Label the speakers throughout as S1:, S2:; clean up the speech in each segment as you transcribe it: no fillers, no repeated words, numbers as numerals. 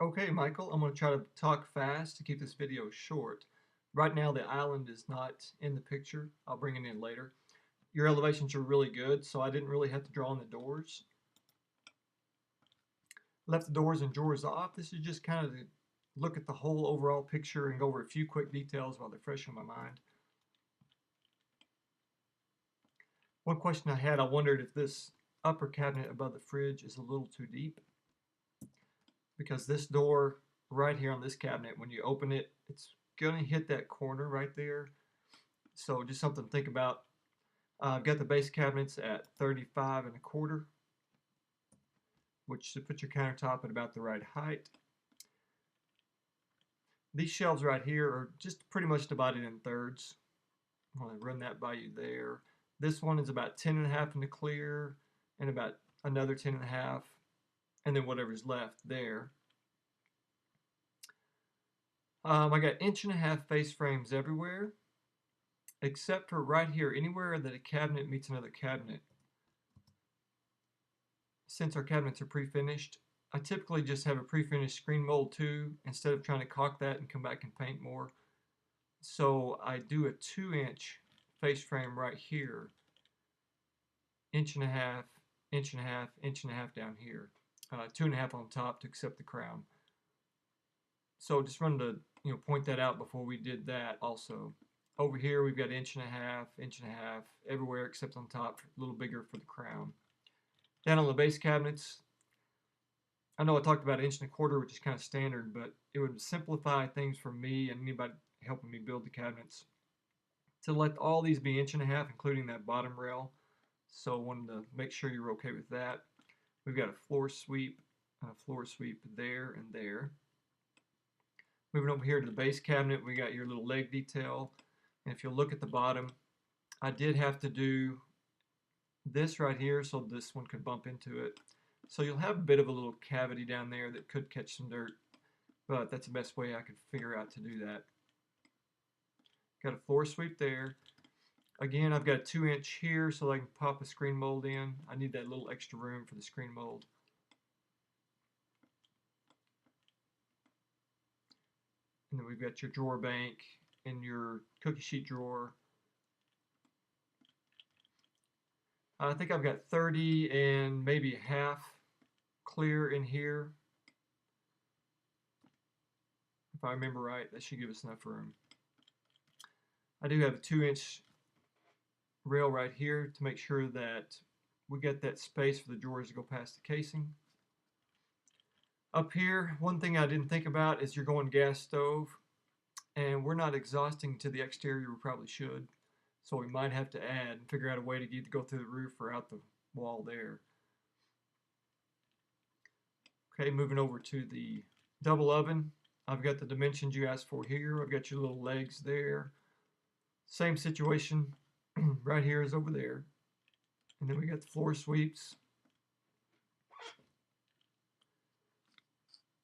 S1: Okay, Michael, I'm going to try to talk fast to keep this video short. Right now, the island is not in the picture. I'll bring it in later. Your elevations are really good, so I didn't really have to draw on the doors. Left the doors and drawers off. This is just kind of to look at the whole overall picture and go over a few quick details while they're fresh in my mind. One question I had, I wondered if this upper cabinet above the fridge is a little too deep, because this door right here on this cabinet, when you open it, it's going to hit that corner right there. So just something to think about. I've got the base cabinets at 35 and a quarter, which should put your countertop at about the right height. These shelves right here are just pretty much divided in thirds. I'm going to run that by you there. This one is about 10 and a half in the clear and about another 10 and a half, and then whatever's left there. I got inch and a half face frames everywhere, except for right here, anywhere that a cabinet meets another cabinet. Since our cabinets are pre-finished, I typically just have a pre-finished screen mold too, instead of trying to caulk that and come back and paint more. So I do a 2-inch face frame right here, inch and a half, inch and a half, inch and a half down here, 2.5 on top to accept the crown. So just wanted to point that out before we did that also. Over here we've got inch and a half, everywhere except on top, a little bigger for the crown. Down on the base cabinets, I know I talked about inch and a quarter, which is kind of standard, but it would simplify things for me and anybody helping me build the cabinets to let all these be inch and a half, including that bottom rail. So I wanted to make sure you're okay with that. We've got a floor sweep there and there. Moving over here to the base cabinet, we got your little leg detail. And if you'll look at the bottom, I did have to do this right here so this one could bump into it. So you'll have a bit of a little cavity down there that could catch some dirt, but that's the best way I could figure out to do that. Got a floor sweep there. Again, I've got a 2-inch here so I can pop a screen mold in. I need that little extra room for the screen mold. And then we've got your drawer bank and your cookie sheet drawer. I think I've got 30 and maybe half clear in here. If I remember right, that should give us enough room. I do have a 2-inch rail right here to make sure that we get that space for the drawers to go past the casing. Up here, one thing I didn't think about is you're going gas stove, and we're not exhausting to the exterior. We probably should, so we might have to add and figure out a way to either go through the roof or out the wall there. Okay, moving over to the double oven. I've got the dimensions you asked for here. I've got your little legs there. Same situation right here as over there. And then we got the floor sweeps.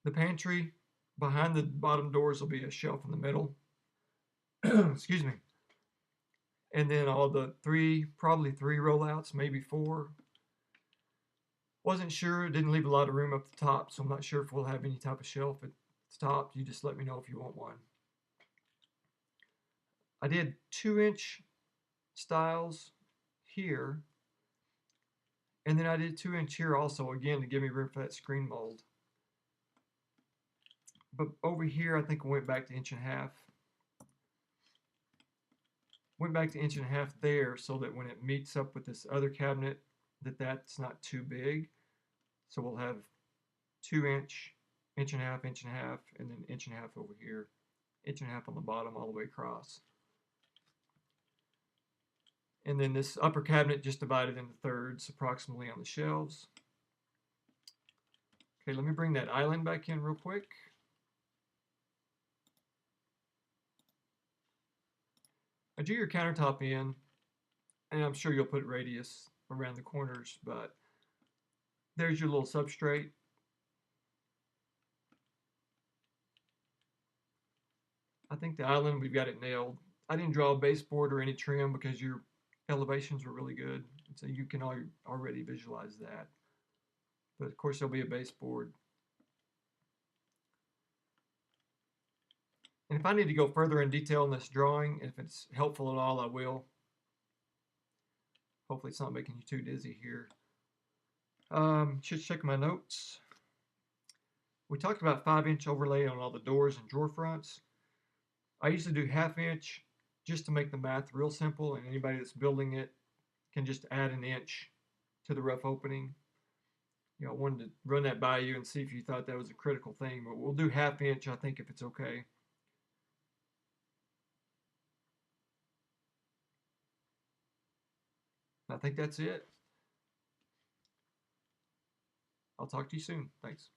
S1: The pantry, behind the bottom doors will be a shelf in the middle. Excuse me. And then all the probably three rollouts, maybe 4. Wasn't sure, didn't leave a lot of room up the top, so I'm not sure if we'll have any type of shelf at the top. You just let me know if you want one. I did 2-inch styles here, and then I did 2-inch here also, again, to give me room for that screen mold. But over here, I think I went back to inch and a half. Went back to inch and a half there so that when it meets up with this other cabinet, that's not too big. So we'll have 2-inch, inch and a half, and then inch and a half over here, inch and a half on the bottom all the way across. And then this upper cabinet just divided into thirds approximately on the shelves. Okay, let me bring that island back in real quick. I drew your countertop in, and I'm sure you'll put radius around the corners, but there's your little substrate. I think the island, we've got it nailed. I didn't draw a baseboard or any trim because your elevations were really good, so you can already visualize that. But of course there'll be a baseboard. And if I need to go further in detail in this drawing, if it's helpful at all, I will. Hopefully it's not making you too dizzy here. Just check my notes. We talked about 5-inch overlay on all the doors and drawer fronts. I usually do 1/2 inch just to make the math real simple, and anybody that's building it can just add an inch to the rough opening. I wanted to run that by you and see if you thought that was a critical thing, but we'll do 1/2 inch, I think, if it's okay. I think that's it. I'll talk to you soon. Thanks.